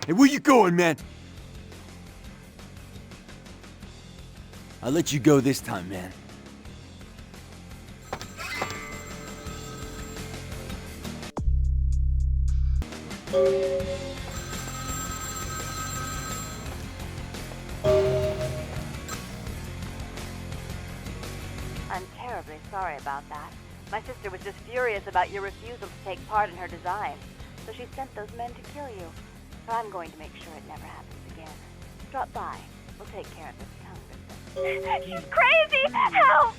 Hey, where you going, man? I'll let you go this time, man. I'm terribly sorry about that. My sister was just furious about your refusal to take part in her design, so she sent those men to kill you. But I'm going to make sure it never happens again. Drop by. We'll take care of this town. She's crazy! Help!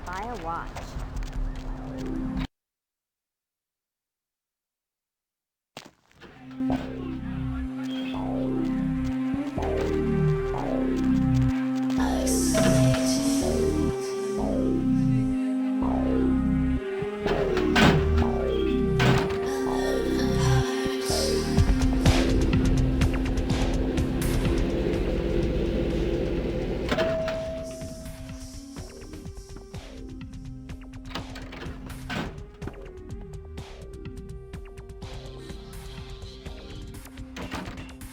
Fire watch.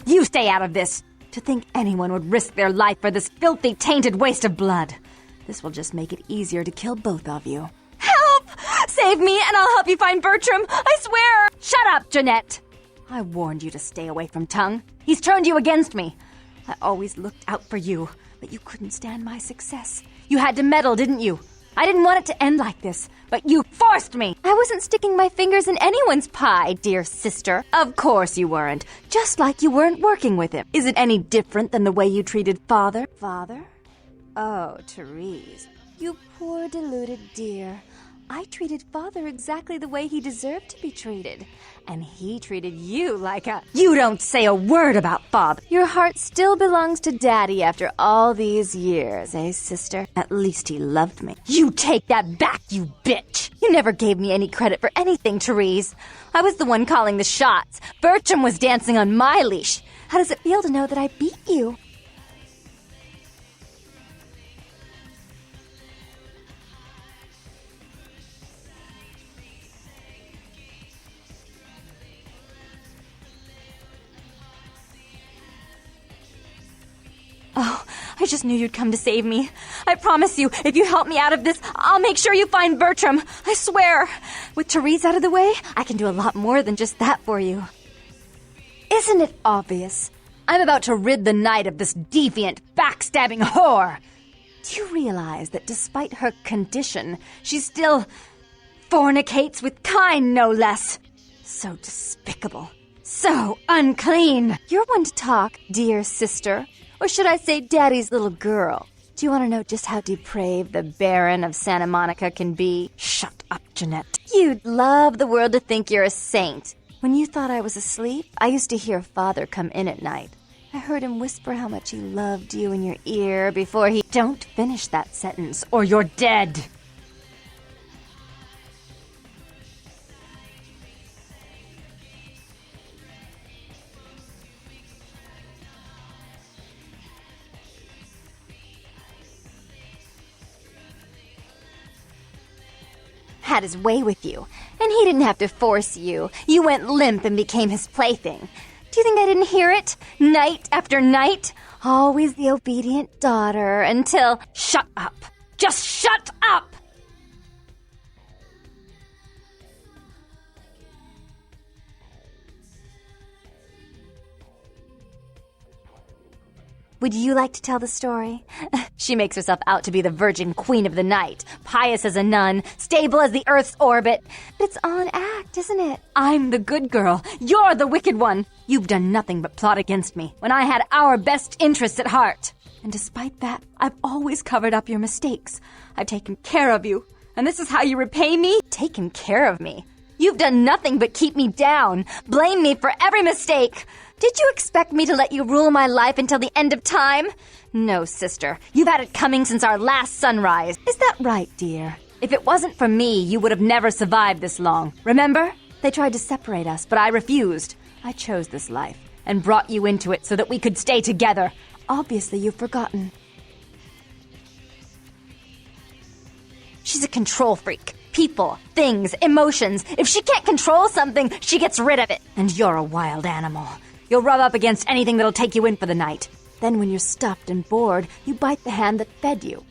You stay out of this! To think anyone would risk their life for this filthy, tainted waste of blood. This will just make it easier to kill both of you. Help! Save me and I'll help you find Bertram! I swear! Shut up, Jeanette! I warned you to stay away from Tongue. He's turned you against me. I always looked out for you, but you couldn't stand my success. You had to meddle, didn't you? I didn't want it to end like this, but you forced me! I wasn't sticking my fingers in anyone's pie, dear sister. Of course you weren't. Just like you weren't working with him. Is it any different than the way you treated Father? Father? Oh, Therese. You poor deluded dear. I treated Father exactly the way he deserved to be treated. And he treated you like a... You don't say a word about Father. Your heart still belongs to Daddy after all these years, eh, sister? At least he loved me. You take that back, you bitch! You never gave me any credit for anything, Therese. I was the one calling the shots. Bertram was dancing on my leash. How does it feel to know that I beat you? Oh, I just knew you'd come to save me. I promise you, if you help me out of this, I'll make sure you find Bertram. I swear. With Therese out of the way, I can do a lot more than just that for you. Isn't it obvious? I'm about to rid the night of this deviant, backstabbing whore. Do you realize that despite her condition, she still fornicates with Kine, no less? So despicable. So unclean. You're one to talk, dear sister. Or should I say Daddy's little girl? Do you want to know just how depraved the Baron of Santa Monica can be? Shut up, Jeanette. You'd love the world to think you're a saint. When you thought I was asleep, I used to hear Father come in at night. I heard him whisper how much he loved you in your ear before he... Don't finish that sentence, or you're dead! Had his way with you, and he didn't have to force you. You went limp and became his plaything. Do you think I didn't hear it? Night after night? Always the obedient daughter until... Shut up! Just shut up! Would you like to tell the story? She makes herself out to be the virgin queen of the night, pious as a nun, stable as the Earth's orbit. But it's all an act, isn't it? I'm the good girl. You're the wicked one. You've done nothing but plot against me when I had our best interests at heart. And despite that, I've always covered up your mistakes. I've taken care of you. And this is how you repay me? Taken care of me. You've done nothing but keep me down, blame me for every mistake. Did you expect me to let you rule my life until the end of time? No, sister. You've had it coming since our last sunrise. Is that right, dear? If it wasn't for me, you would have never survived this long. Remember? They tried to separate us, but I refused. I chose this life and brought you into it so that we could stay together. Obviously, you've forgotten. She's a control freak. People, things, emotions. If she can't control something, she gets rid of it. And you're a wild animal. You'll rub up against anything that'll take you in for the night. Then when you're stuffed and bored, you bite the hand that fed you.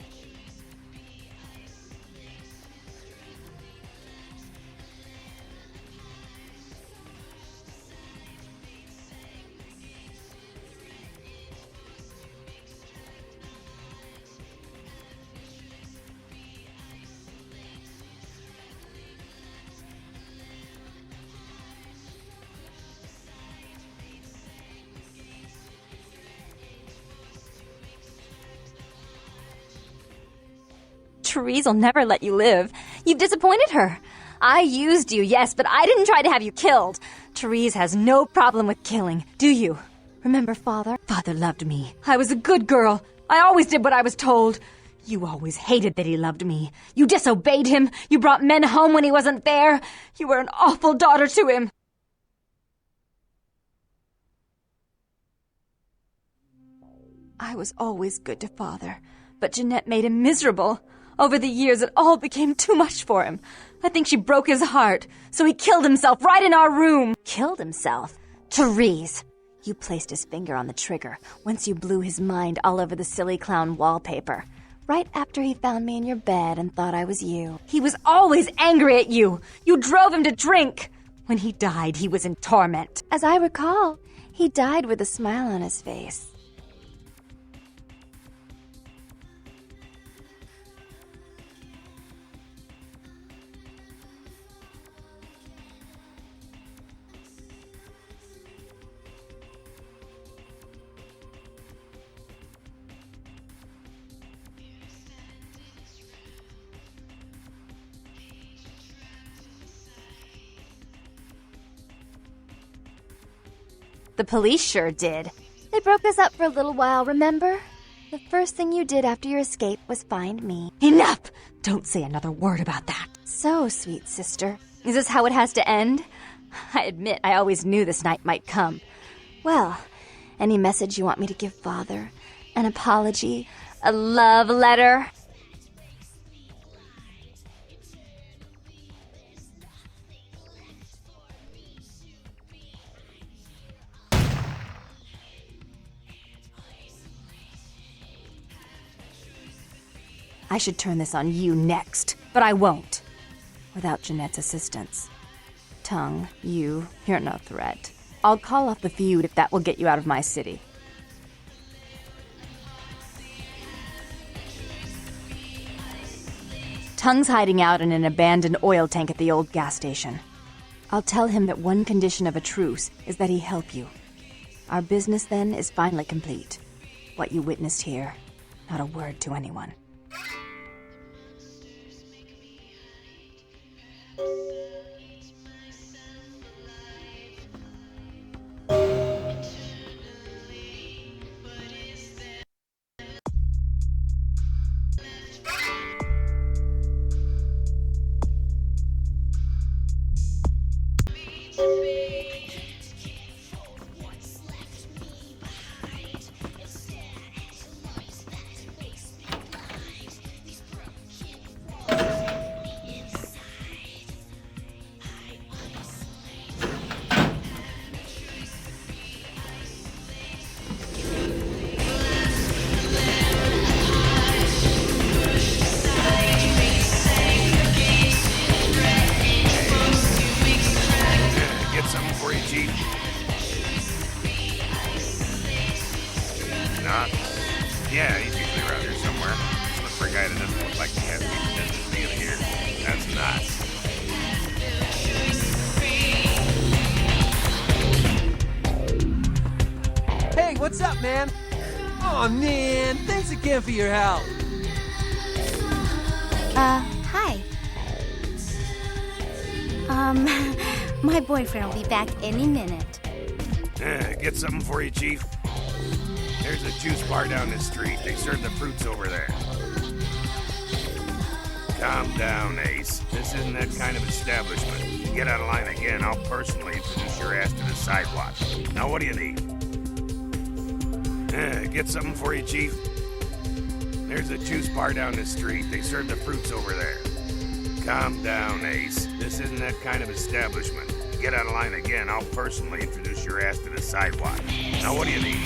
Therese'll never let you live. You've disappointed her. I used you, yes, but I didn't try to have you killed. Therese has no problem with killing, do you? Remember Father? Father loved me. I was a good girl. I always did what I was told. You always hated that he loved me. You disobeyed him. You brought men home when he wasn't there. You were an awful daughter to him. I was always good to Father, but Jeanette made him miserable. Over the years, it all became too much for him. I think she broke his heart, so he killed himself right in our room. Killed himself? Therese! You placed his finger on the trigger once you blew his mind all over the silly clown wallpaper. Right after he found me in your bed and thought I was you. He was always angry at you. You drove him to drink. When he died, he was in torment. As I recall, he died with a smile on his face. The police sure did. They broke us up for a little while, remember? The first thing you did after your escape was find me. Enough! Don't say another word about that. So, sweet sister. Is this how it has to end? I admit I always knew this night might come. Well, any message you want me to give Father? An apology? A love letter? I should turn this on you next, but I won't. Without Jeanette's assistance. Tongue, you're no threat. I'll call off the feud if that will get you out of my city. Tongue's hiding out in an abandoned oil tank at the old gas station. I'll tell him that one condition of a truce is that he help you. Our business then is finally complete. What you witnessed here, not a word to anyone. doesn't look like he has any business being here. That's nuts. Hey, what's up, man? Aw, man, thanks again for your help. Hi. My boyfriend will be back any minute. Get something for you, Chief? There's a juice bar down the street. They serve the fruits over there. Calm down, Ace. This isn't that kind of establishment. If you get out of line again, I'll personally introduce your ass to the sidewalk. Now, what do you need? Get something for you, Chief? There's a juice bar down the street. They serve the fruits over there. Calm down, Ace. This isn't that kind of establishment. If you get out of line again, I'll personally introduce your ass to the sidewalk. Now, what do you need?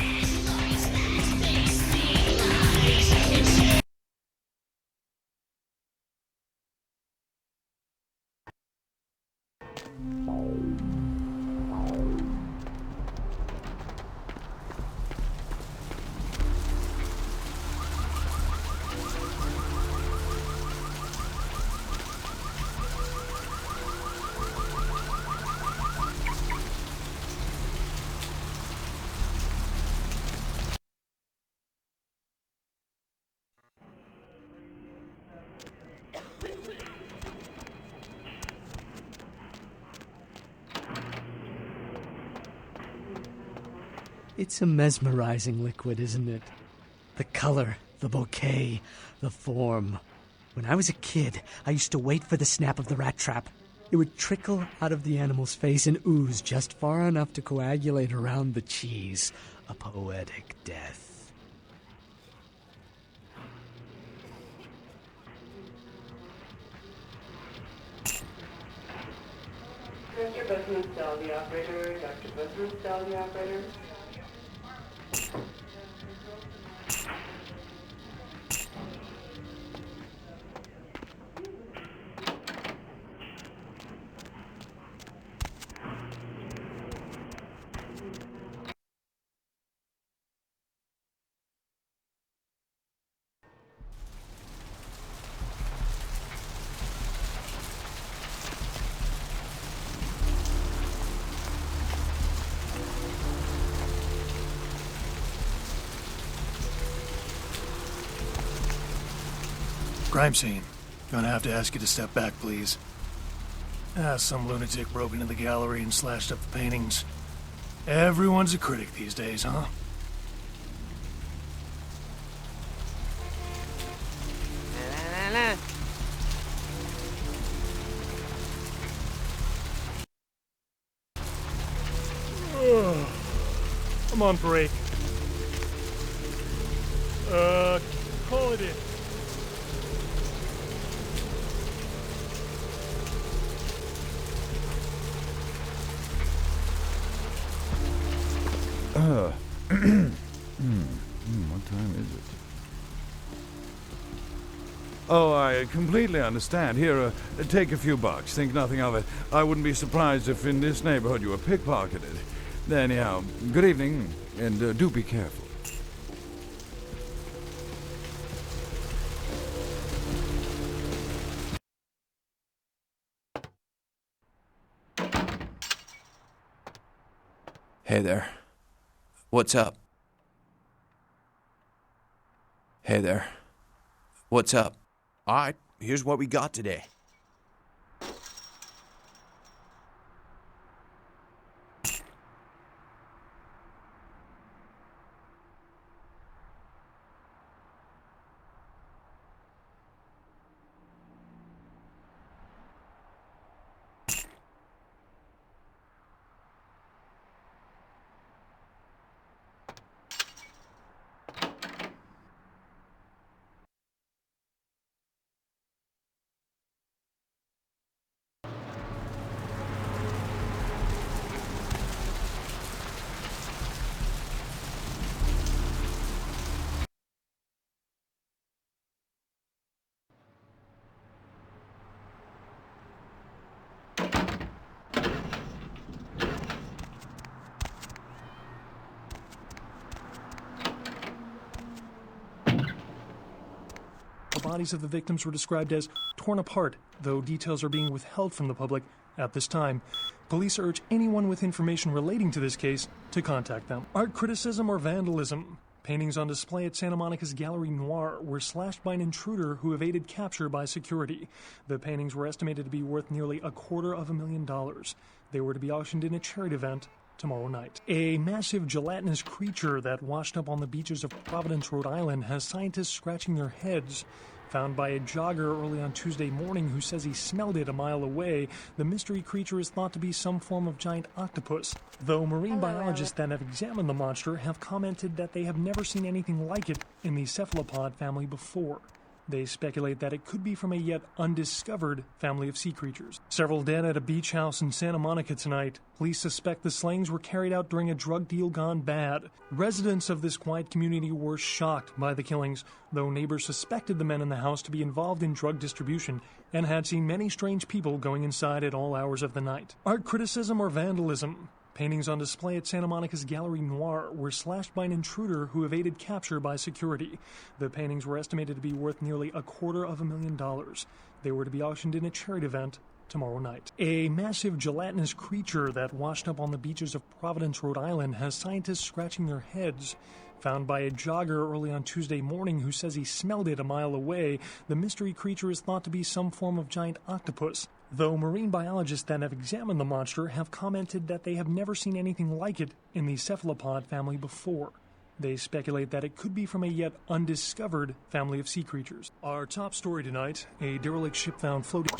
It's a mesmerizing liquid, isn't it? The color, the bouquet, the form. When I was a kid, I used to wait for the snap of the rat trap. It would trickle out of the animal's face and ooze just far enough to coagulate around the cheese. A poetic death. Dr. Busman, stall the operator. Dr. Busman, stall the operator. Crime scene. Gonna have to ask you to step back, please. Some lunatic broke into the gallery and slashed up the paintings. Everyone's a critic these days, huh? I'm on break. Call it in. What time is it? Oh, I completely understand. Here, take a few bucks. Think nothing of it. I wouldn't be surprised if in this neighborhood you were pickpocketed. Anyhow, good evening, and do be careful. Hey there. What's up? Hey there. What's up? Alright, here's what we got today. bodies of the victims were described as torn apart, though details are being withheld from the public at this time. Police urge anyone with information relating to this case to contact them. Art criticism or vandalism? Paintings on display at Santa Monica's Gallery Noir were slashed by an intruder who evaded capture by security. The paintings were estimated to be worth nearly $250,000. They were to be auctioned in a charity event tomorrow night. A massive gelatinous creature that washed up on the beaches of Providence, Rhode Island, has scientists scratching their heads. Found by a jogger early on Tuesday morning who says he smelled it a mile away, the mystery creature is thought to be some form of giant octopus, though marine biologists that have examined the monster have commented that they have never seen anything like it in the cephalopod family before. They speculate that it could be from a yet undiscovered family of sea creatures. Several dead at a beach house in Santa Monica tonight. Police suspect the slayings were carried out during a drug deal gone bad. Residents of this quiet community were shocked by the killings, though neighbors suspected the men in the house to be involved in drug distribution and had seen many strange people going inside at all hours of the night. Art criticism or vandalism? Paintings on display at Santa Monica's Gallery Noir were slashed by an intruder who evaded capture by security. The paintings were estimated to be worth nearly $250,000. They were to be auctioned in a charity event tomorrow night. A massive gelatinous creature that washed up on the beaches of Providence, Rhode Island, has scientists scratching their heads. Found by a jogger early on Tuesday morning who says he smelled it a mile away, the mystery creature is thought to be some form of giant octopus, though marine biologists that have examined the monster have commented that they have never seen anything like it in the cephalopod family before. They speculate that it could be from a yet undiscovered family of sea creatures. Our top story tonight, a derelict ship found floating...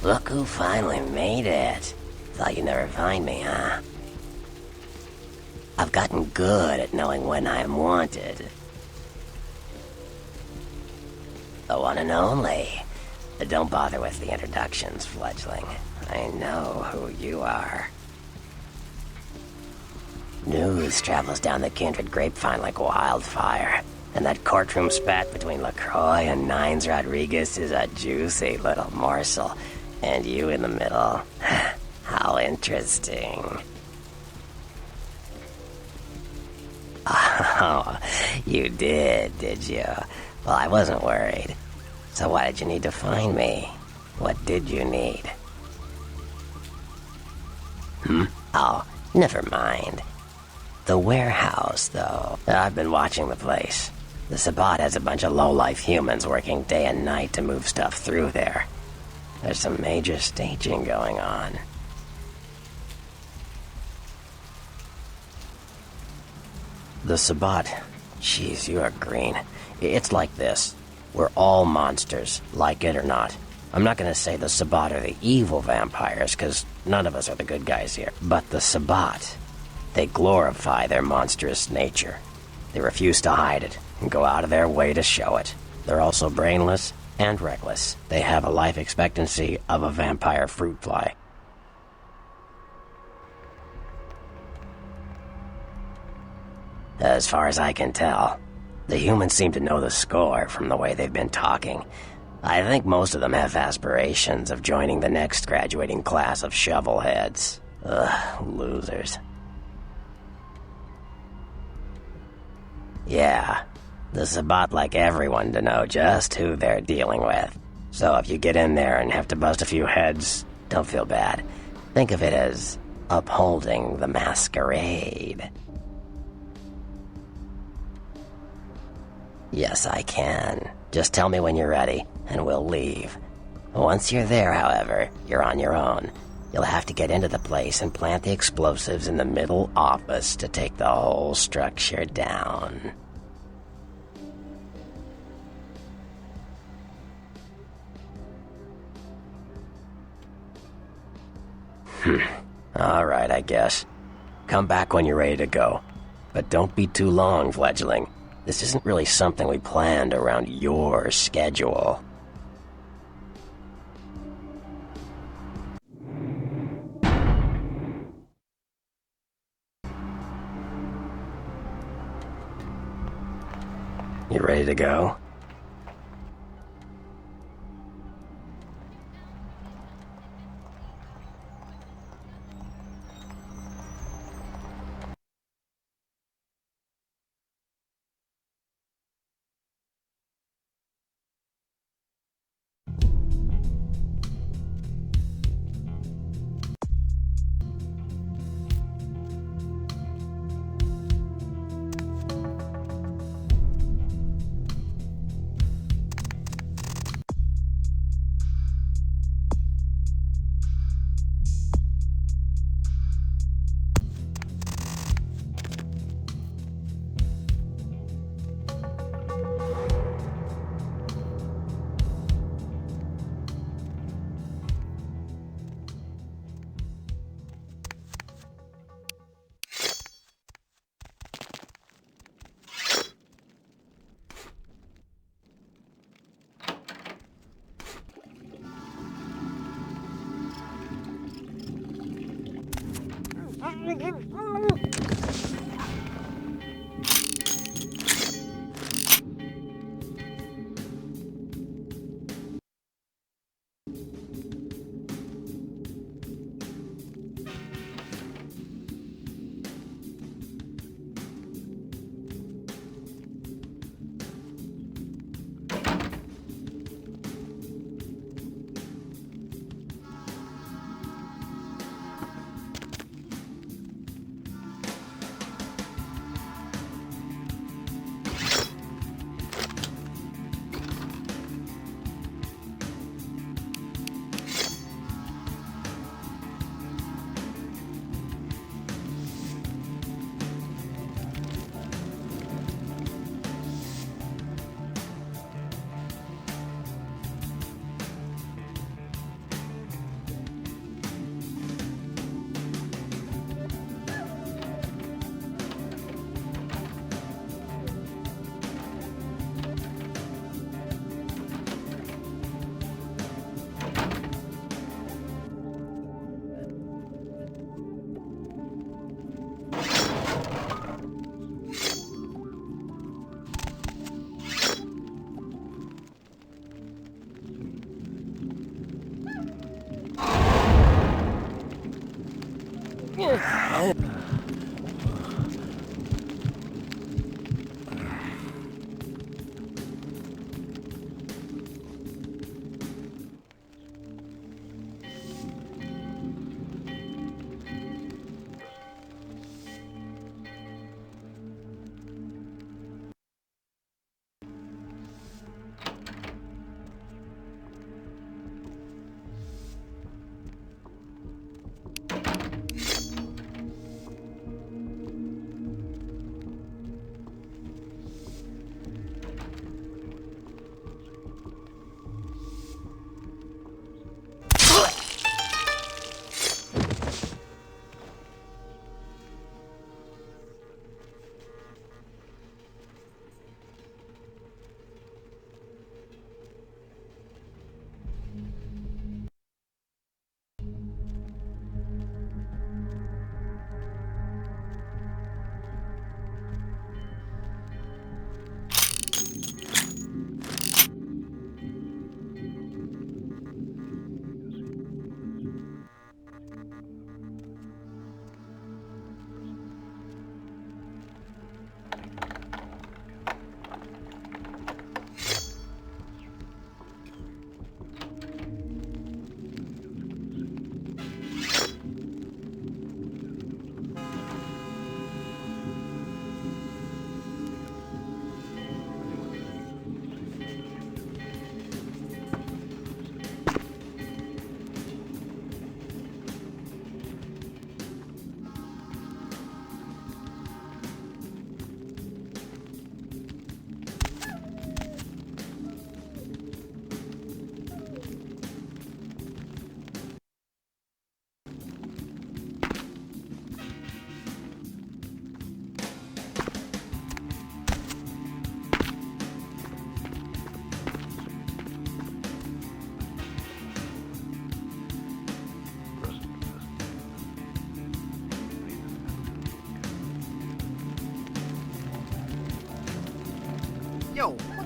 Look who finally made it. Thought you'd never find me, huh? I've gotten good at knowing when I am wanted. The one and only. But don't bother with the introductions, fledgling. I know who you are. News travels down the kindred grapevine like wildfire. And that courtroom spat between LaCroix and Nines Rodriguez is a juicy little morsel. And you in the middle. How interesting. Oh, you did you? Well, I wasn't worried. So why did you need to find me? What did you need? Oh, never mind. The warehouse, though. I've been watching the place. The Sabbat has a bunch of low-life humans working day and night to move stuff through there. There's some major staging going on. The Sabbat. Jeez, you are green. It's like this. We're all monsters, like it or not. I'm not gonna say the Sabbat are the evil vampires, because none of us are the good guys here. But the Sabbat, they glorify their monstrous nature. They refuse to hide it, and go out of their way to show it. They're also brainless and reckless. They have a life expectancy of a vampire fruit fly. As far as I can tell, the humans seem to know the score from the way they've been talking. I think most of them have aspirations of joining the next graduating class of shovelheads. Ugh, losers. Yeah, the Sabbat like everyone to know just who they're dealing with. So if you get in there and have to bust a few heads, don't feel bad. Think of it as upholding the masquerade. Yes, I can. Just tell me when you're ready, and we'll leave. Once you're there, however, you're on your own. You'll have to get into the place and plant the explosives in the middle office to take the whole structure down. Alright, I guess. Come back when you're ready to go. But don't be too long, fledgling. This isn't really something we planned around your schedule. You ready to go?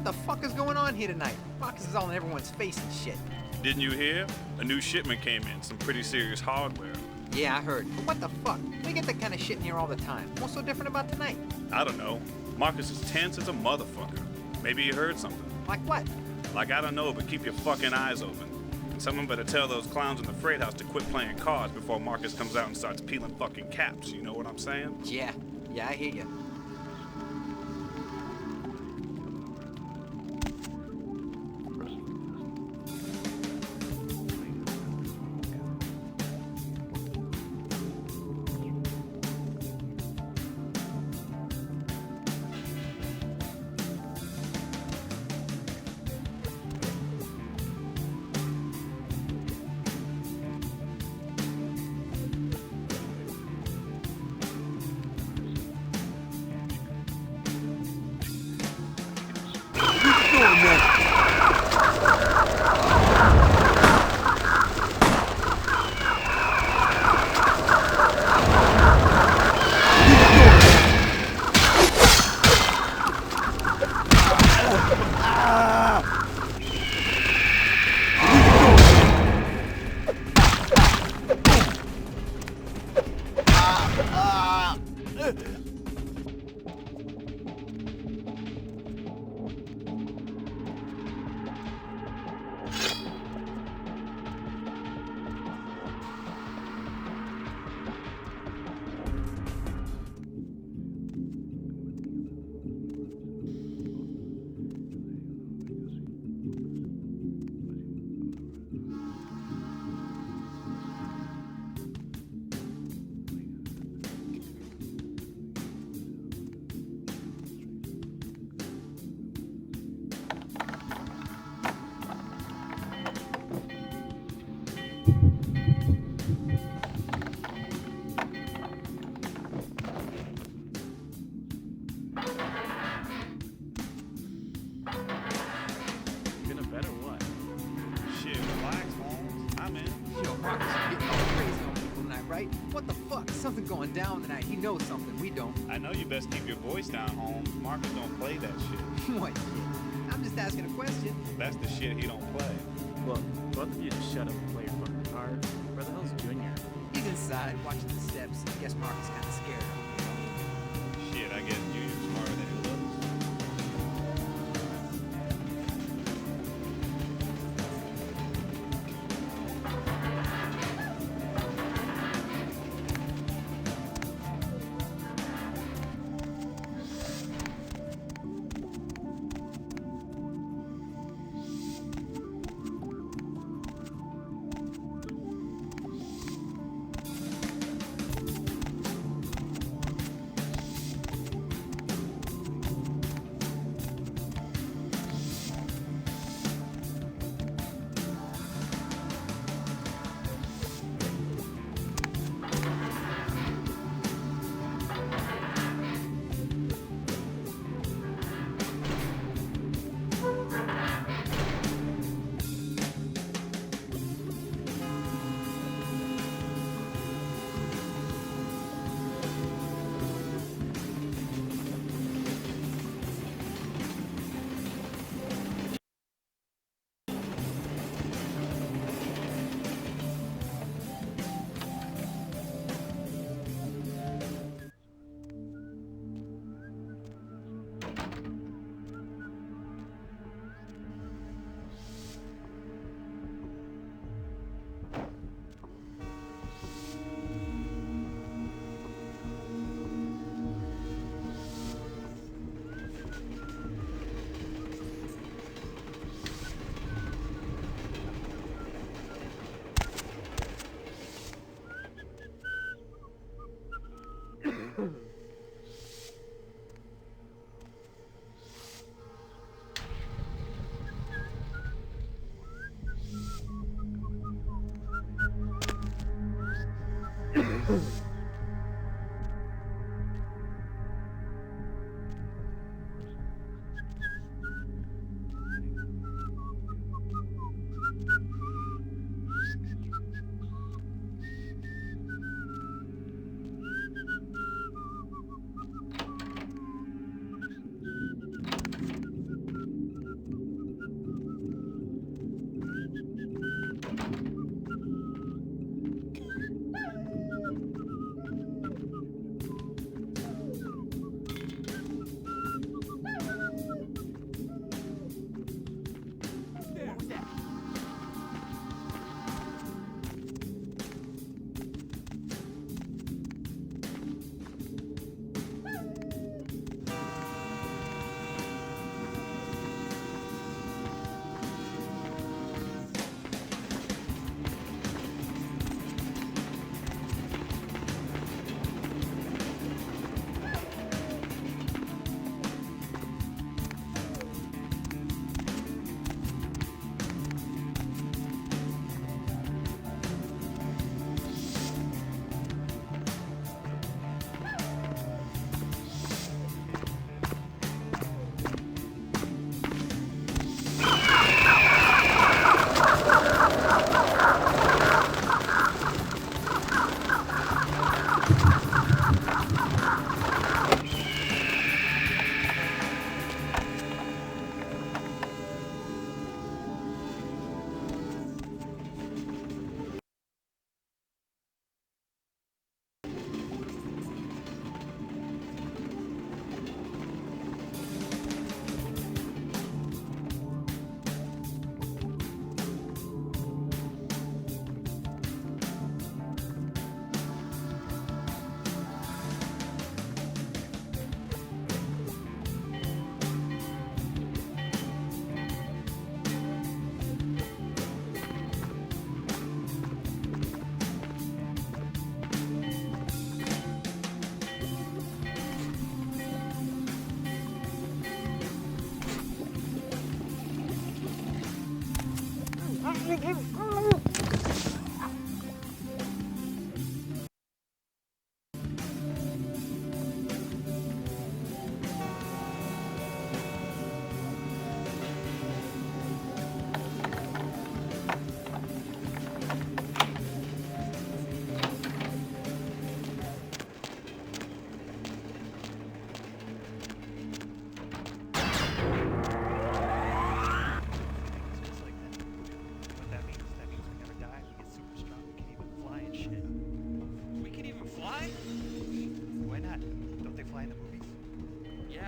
What the fuck is going on here tonight? Marcus is all in everyone's face and shit. Didn't you hear? A new shipment came in, some pretty serious hardware. Yeah, I heard. But what the fuck? We get that kind of shit in here all the time. What's so different about tonight? I don't know. Marcus is tense as a motherfucker. Maybe he heard something. Like what? Like, I don't know, but keep your fucking eyes open. And someone better tell those clowns in the freight house to quit playing cards before Marcus comes out and starts peeling fucking caps. You know what I'm saying? Yeah, I hear you. Something going down tonight. He knows something we don't. I know you best keep your voice down, Holmes. Marcus don't play that shit. What shit? I'm just asking a question. That's the shit he don't play. Look, both of you just shut up and play your fucking cards. Where the hell's Junior? He's inside, watching the steps. I guess Marcus kind of scared him. Shit, I guess Junior's smarter than he looks.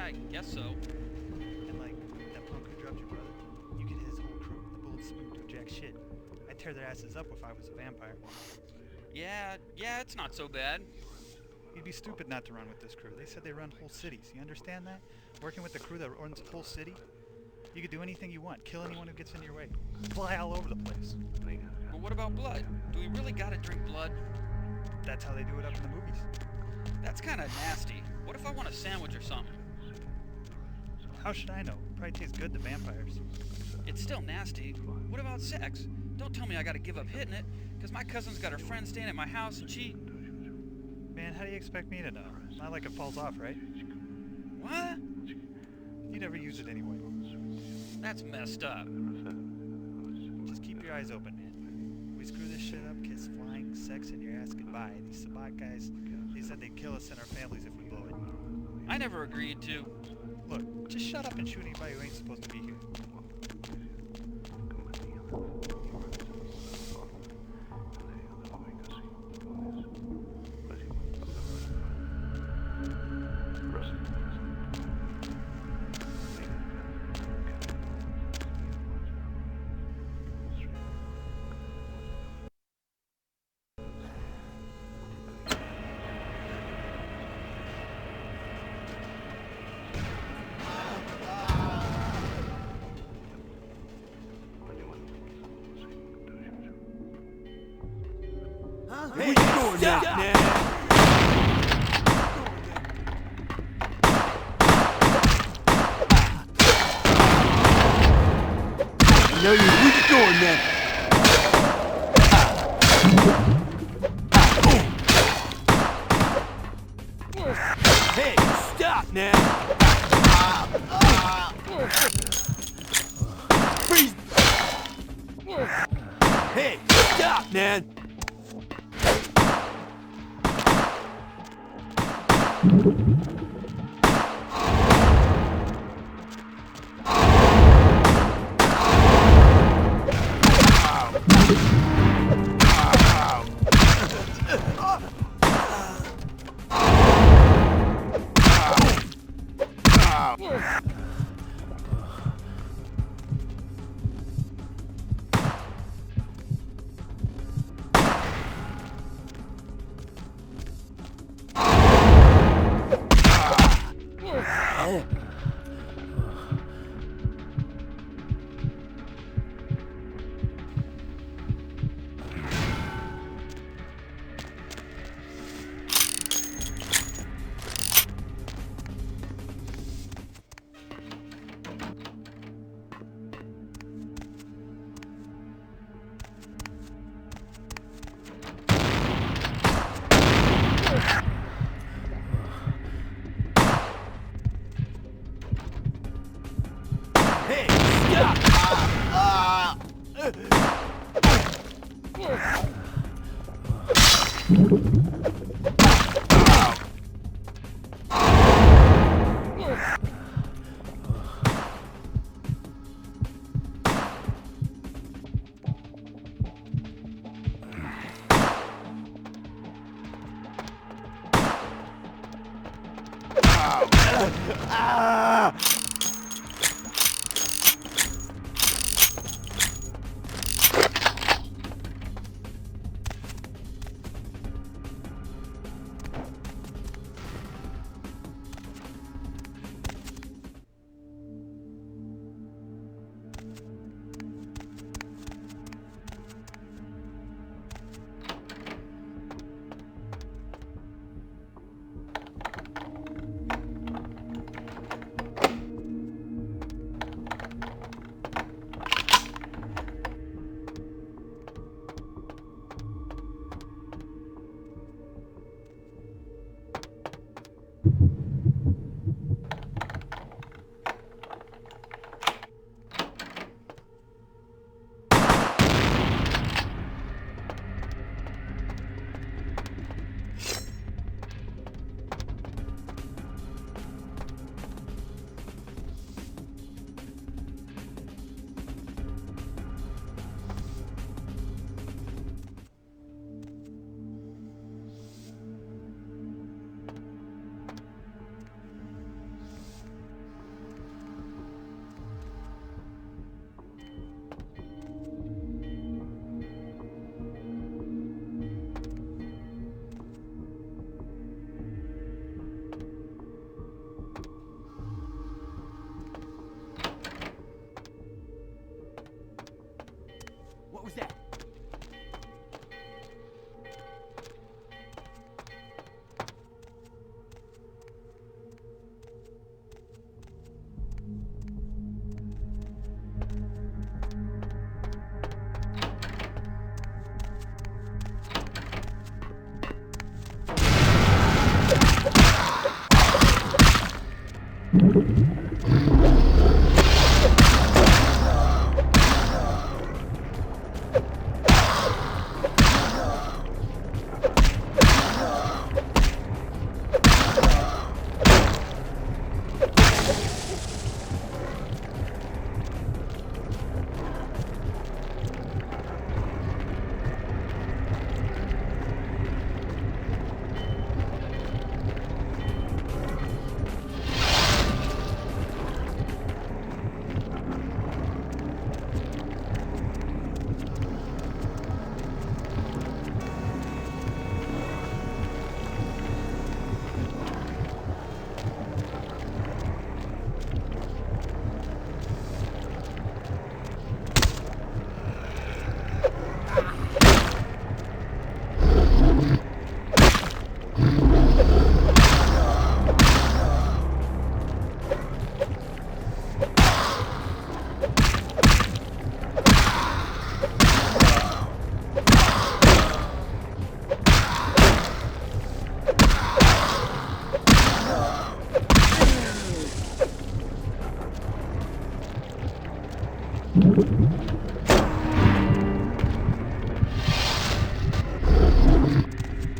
I guess so. And like, that punk who dropped your brother, you get his whole crew. The bullets wouldn't do jack shit. I'd tear their asses up if I was a vampire. Yeah, it's not so bad. You'd be stupid not to run with this crew. They said they run whole cities. You understand that? Working with the crew that runs a whole city? You could do anything you want. Kill anyone who gets in your way. Fly all over the place. But what about blood? Do we really gotta drink blood? That's how they do it up in the movies. That's kinda nasty. What if I want a sandwich or something? How should I know? Probably tastes good to vampires. It's still nasty. What about sex? Don't tell me I gotta give up hitting it, because my cousin's got her friend staying at my house and she... Man, how do you expect me to know? Not like it falls off, right? What? You never use it anyway. That's messed up. Just keep your eyes open, man. We screw this shit up, kiss flying, sex, and your ass goodbye. These Sabat guys, they said they'd kill us and our families if we blow it. I never agreed to. Look, just shut up and shoot anybody who ain't supposed to be here. Hey, where you going now? No, where you going now? Hey, stop now! Freeze! Hey, stop, man! Hey, stop! What was that?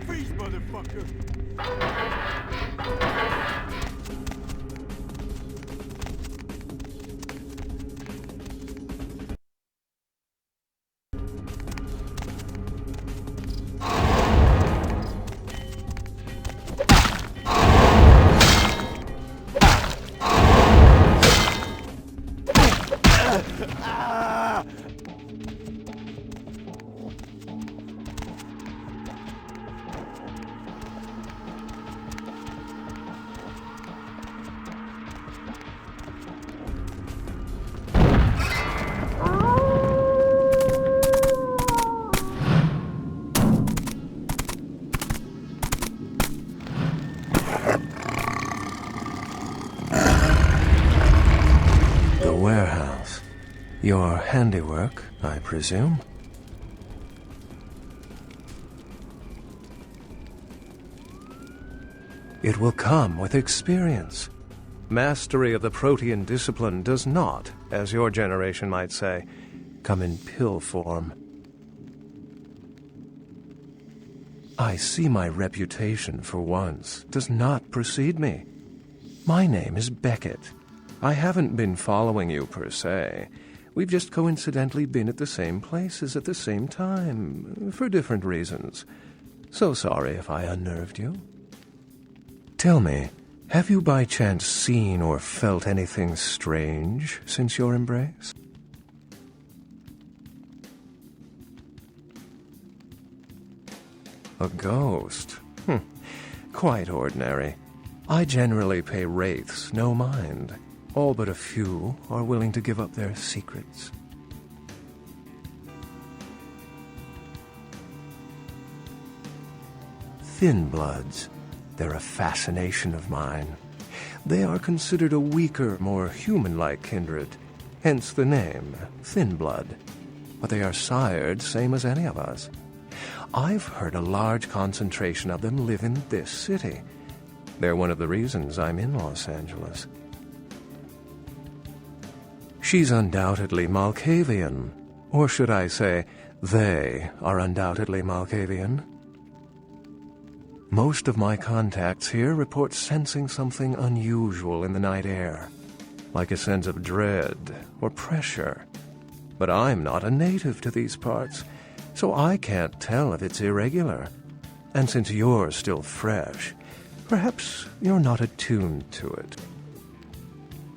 Freeze, motherfucker! Warehouse. Your handiwork, I presume? It will come with experience. Mastery of the protean discipline does not, as your generation might say, come in pill form. I see my reputation, for once, does not precede me. My name is Beckett. I haven't been following you, per se. We've just coincidentally been at the same places at the same time, for different reasons. So sorry if I unnerved you. Tell me, have you by chance seen or felt anything strange since your embrace? A ghost? Quite ordinary. I generally pay wraiths no mind. All but a few are willing to give up their secrets. Thin bloods. They're a fascination of mine. They are considered a weaker, more human-like kindred, hence the name, Thin Blood. But they are sired same as any of us. I've heard a large concentration of them live in this city. They're one of the reasons I'm in Los Angeles. She's undoubtedly Malkavian. Or should I say, they are undoubtedly Malkavian. Most of my contacts here report sensing something unusual in the night air, like a sense of dread or pressure. But I'm not a native to these parts, so I can't tell if it's irregular. And since you're still fresh, perhaps you're not attuned to it.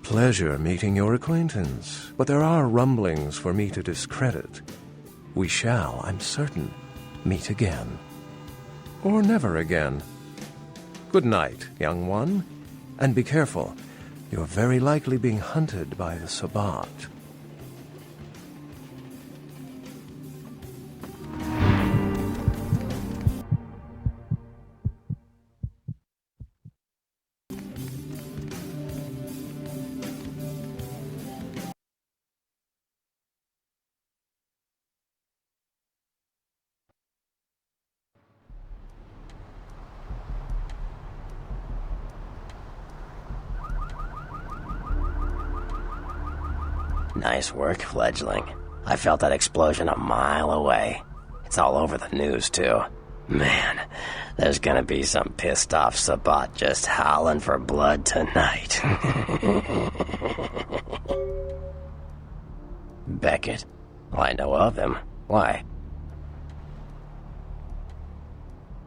Pleasure meeting your acquaintance, but there are rumblings for me to discredit. We shall, I'm certain, meet again. Or never again. Good night, young one, and be careful. You're very likely being hunted by the Sabbat. Nice work, fledgling. I felt that explosion a mile away. It's all over the news, too. Man, there's gonna be some pissed off Sabbat just howling for blood tonight. Beckett? Well, I know of him. Why?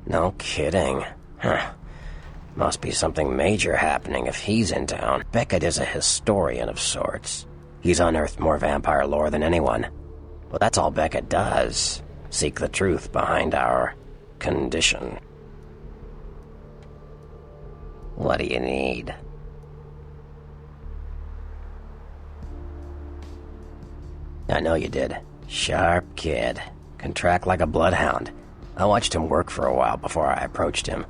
No kidding. Huh. Must be something major happening if he's in town. Beckett is a historian of sorts. He's unearthed more vampire lore than anyone. Well, that's all Beckett does. Seek the truth behind our condition. What do you need? I know you did. Sharp kid. Can track like a bloodhound. I watched him work for a while before I approached him.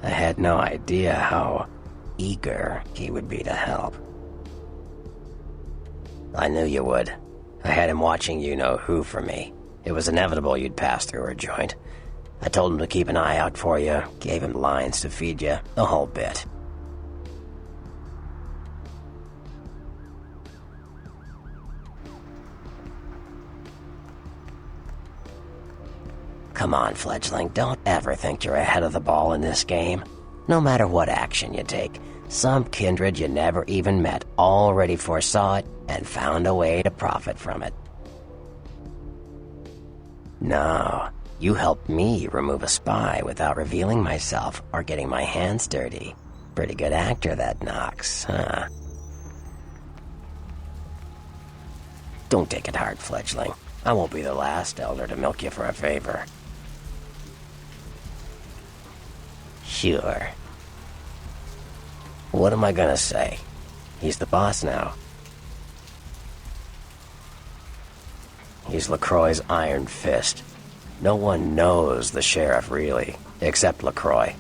I had no idea how eager he would be to help. I knew you would. I had him watching you-know-who for me. It was inevitable you'd pass through her joint. I told him to keep an eye out for you, gave him lines to feed you, the whole bit. Come on, fledgling, don't ever think you're ahead of the ball in this game. No matter what action you take, some kindred you never even met already foresaw it and found a way to profit from it. No, you helped me remove a spy without revealing myself or getting my hands dirty. Pretty good actor, that Knox, huh? Don't take it hard, fledgling. I won't be the last elder to milk you for a favor. Sure. What am I gonna say? He's the boss now. He's LaCroix's iron fist. No one knows the sheriff, really, except LaCroix.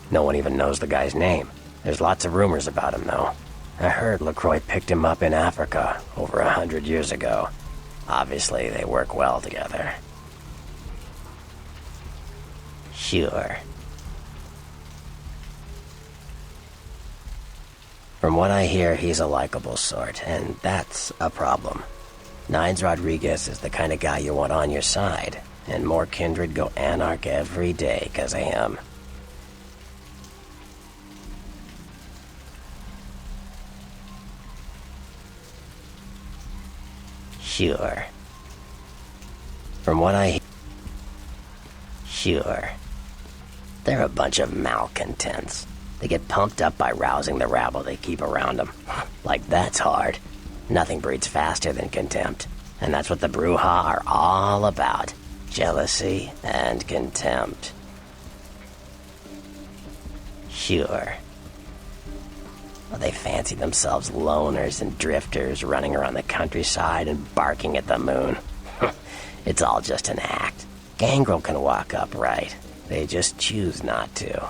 No one even knows the guy's name. There's lots of rumors about him, though. I heard LaCroix picked him up in Africa over 100 years ago. Obviously, they work well together. Sure. From what I hear, he's a likable sort, and that's a problem. Nines Rodriguez is the kind of guy you want on your side, and more kindred go anarch every day because of him. Sure. From what I hear... Sure. They're a bunch of malcontents. They get pumped up by rousing the rabble they keep around them. Like, that's hard. Nothing breeds faster than contempt. And that's what the Bruja are all about. Jealousy and contempt. Sure. Well, they fancy themselves loners and drifters running around the countryside and barking at the moon. It's all just an act. Gangrel can walk upright. They just choose not to.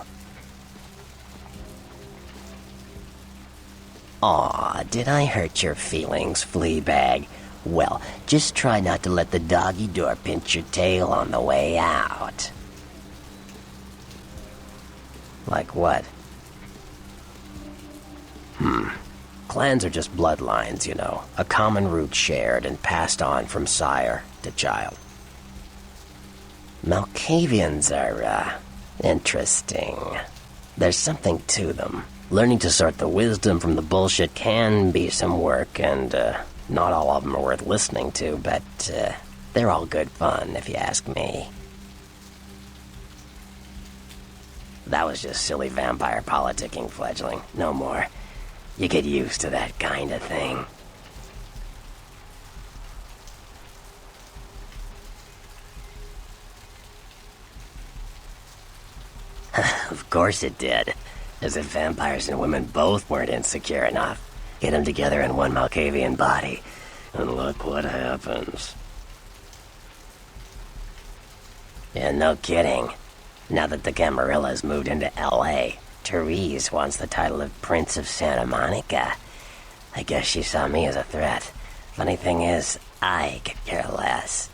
Aw, did I hurt your feelings, Fleabag? Well, just try not to let the doggy door pinch your tail on the way out. Like what? Clans are just bloodlines, you know. A common root shared and passed on from sire to child. Malkavians are, interesting. There's something to them. Learning to sort the wisdom from the bullshit can be some work, and not all of them are worth listening to, but they're all good fun, if you ask me. That was just silly vampire politicking, fledgling. No more. You get used to that kind of thing. Of course it did. As if vampires and women both weren't insecure enough. Get them together in one Malkavian body, and look what happens. Yeah, no kidding. Now that the Camarillas moved into L.A., Therese wants the title of Prince of Santa Monica. I guess she saw me as a threat. Funny thing is, I could care less.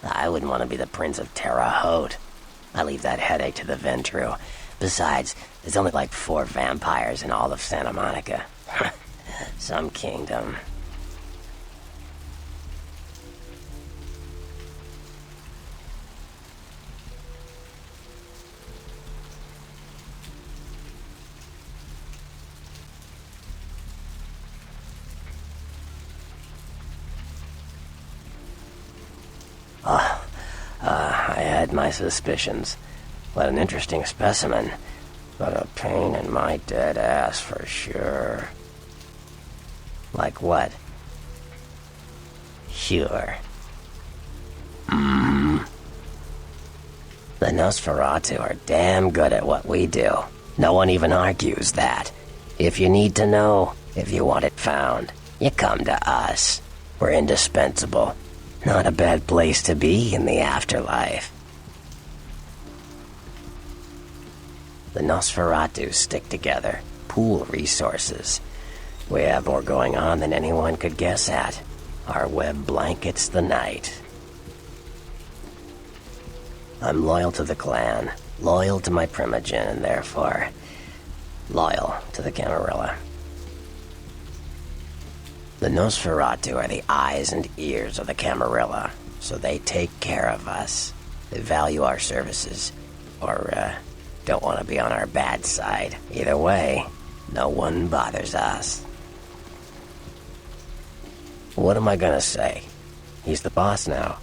I wouldn't want to be the Prince of Terre Haute. I leave that headache to the Ventru. Besides, there's only like 4 vampires in all of Santa Monica. Some kingdom. I had my suspicions. What an interesting specimen. But a pain in my dead ass for sure. Like what? Sure. The Nosferatu are damn good at what we do. No one even argues that. If you need to know, if you want it found, you come to us. We're indispensable. Not a bad place to be in the afterlife. The Nosferatu stick together, pool resources. We have more going on than anyone could guess at. Our web blankets the night. I'm loyal to the clan, loyal to my primogen, and therefore loyal to the Camarilla. The Nosferatu are the eyes and ears of the Camarilla, so they take care of us. They value our services, or don't want to be on our bad side. Either way, no one bothers us. What am I gonna say? He's the boss now.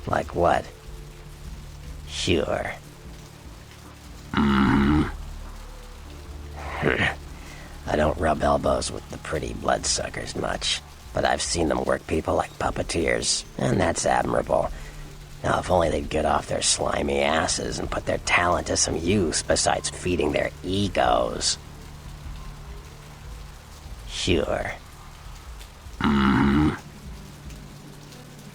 Like what? Sure. I don't rub elbows with the pretty bloodsuckers much, but I've seen them work people like puppeteers, and that's admirable. Now, if only they'd get off their slimy asses and put their talent to some use besides feeding their egos. Sure.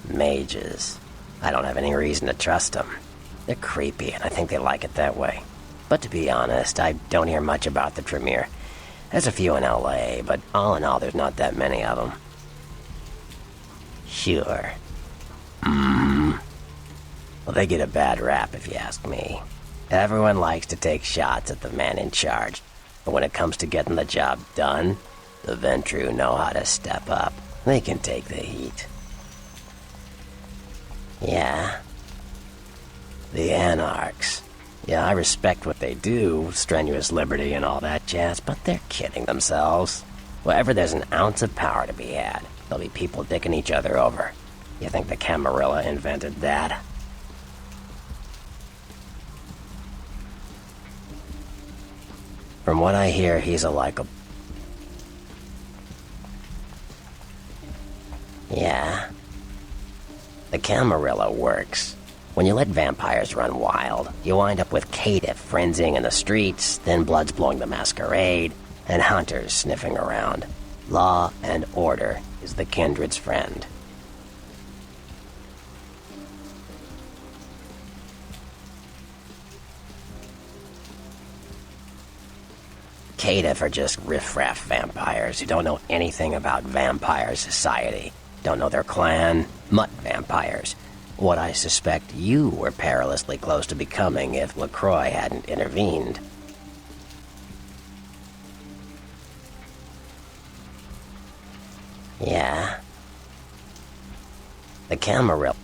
Mages. I don't have any reason to trust them. They're creepy, and I think they like it that way. But to be honest, I don't hear much about the Tremere. There's a few in LA, but all in all, there's not that many of them. Sure. Well, they get a bad rap, if you ask me. Everyone likes to take shots at the man in charge, but when it comes to getting the job done, the Ventru know how to step up. They can take the heat. Yeah. The Anarchs. Yeah, I respect what they do, strenuous liberty and all that jazz, but they're kidding themselves. Wherever there's an ounce of power to be had, there'll be people dicking each other over. You think the Camarilla invented that? From what I hear, he's a likable... Yeah. The Camarilla works. When you let vampires run wild, you wind up with caitiff frenzying in the streets, then bloods blowing the masquerade, and hunters sniffing around. Law and order is the kindred's friend. Caitiff are just riffraff vampires who don't know anything about vampire society. Don't know their clan. Mutt vampires. What I suspect you were perilously close to becoming if LaCroix hadn't intervened. Yeah. The Camarilla.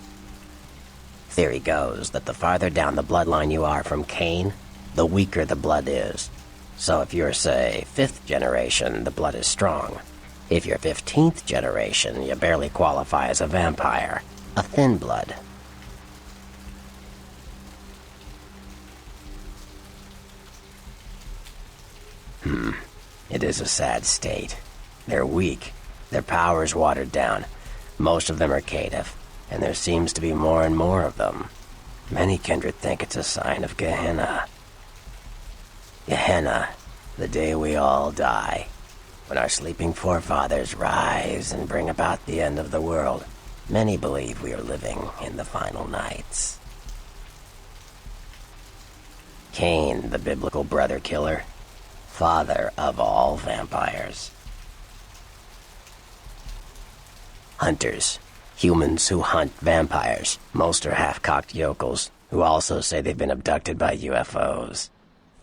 Theory goes that the farther down the bloodline you are from Cain, the weaker the blood is. So if you're, say, 5th generation, the blood is strong. If you're 15th generation, you barely qualify as a vampire. A thin blood. It is a sad state. They're weak. Their power's watered down. Most of them are caitiff, and there seems to be more and more of them. Many kindred think it's a sign of Gehenna. Gehenna, the day we all die. When our sleeping forefathers rise and bring about the end of the world, many believe we are living in the final nights. Cain, the biblical brother killer, father of all vampires. Hunters, Humans who hunt vampires. Most are half-cocked yokels, who also say they've been abducted by UFOs.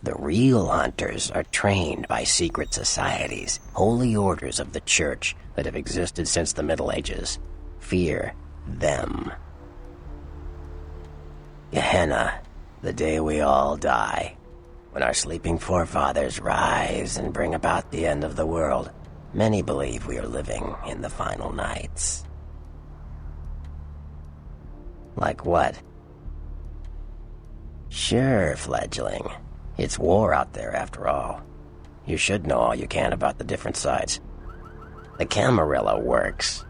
The real hunters are trained by secret societies, holy orders of the church that have existed since the Middle Ages. Fear them. Gehenna, the day we all die. When our sleeping forefathers rise and bring about the end of the world, many believe we are living in the final nights. Like what? Sure, fledgling. It's war out there after all. You should know all you can about the different sides. The Camarilla works.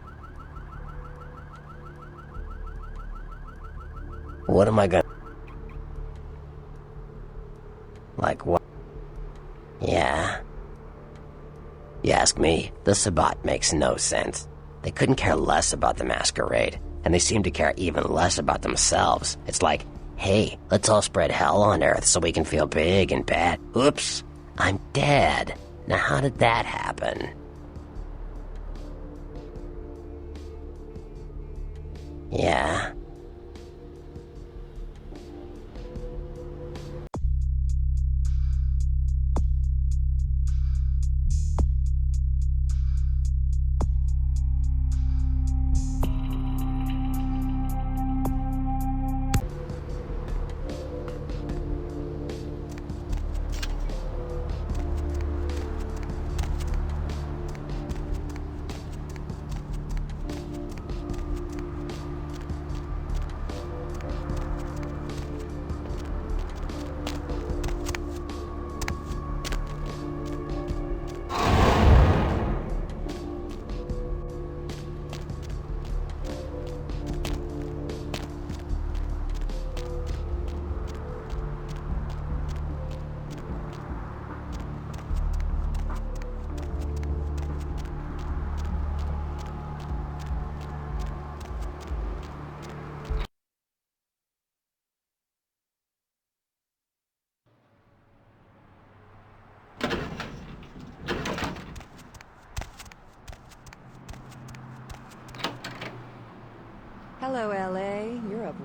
What am I gonna... Like what? Yeah. You ask me, the Sabbat makes no sense. They couldn't care less about the Masquerade, and they seem to care even less about themselves. It's like, hey, let's all spread hell on Earth so we can feel big and bad. Oops, I'm dead. Now how did that happen? Yeah. Hello, LA. You're up.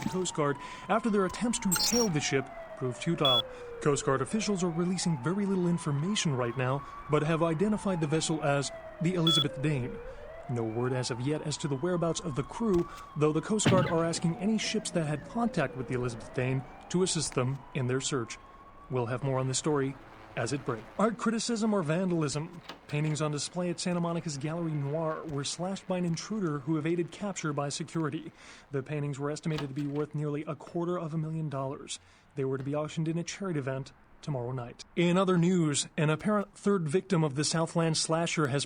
Coast Guard after their attempts to hail the ship proved futile. Coast Guard officials are releasing very little information right now, but have identified the vessel as the Elizabeth Dane. No word as of yet as to the whereabouts of the crew, though the Coast Guard are asking any ships that had contact with the Elizabeth Dane to assist them in their search. We'll have more on this story as it breaks. Art criticism or vandalism? Paintings on display at Santa Monica's Gallery Noir were slashed by an intruder who evaded capture by security. The paintings were estimated to be worth nearly $250,000. They were to be auctioned in a charity event tomorrow night. In other news, an apparent third victim of the Southland slasher has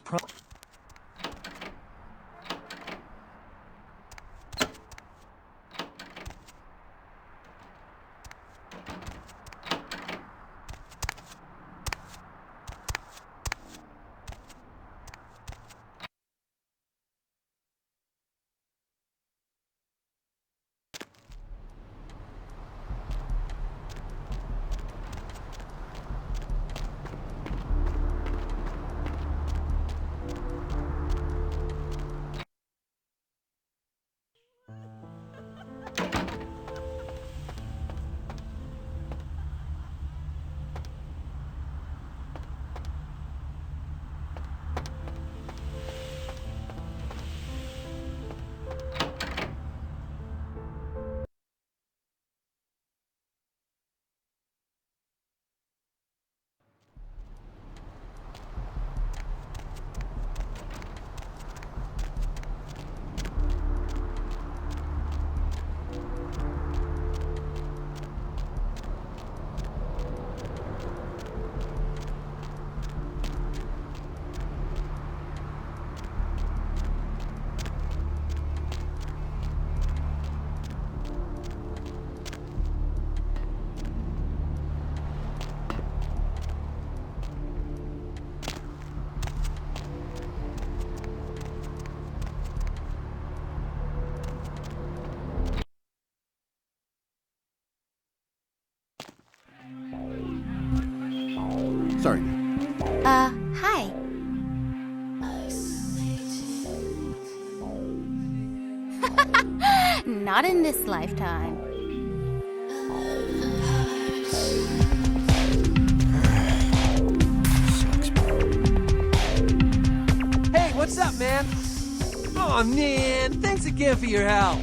Sorry. Hi. Not in this lifetime. Hey, what's up, man? Aw, man, thanks again for your help.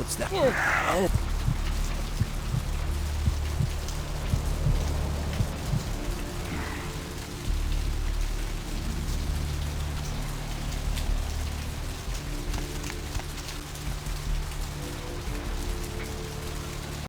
What's that?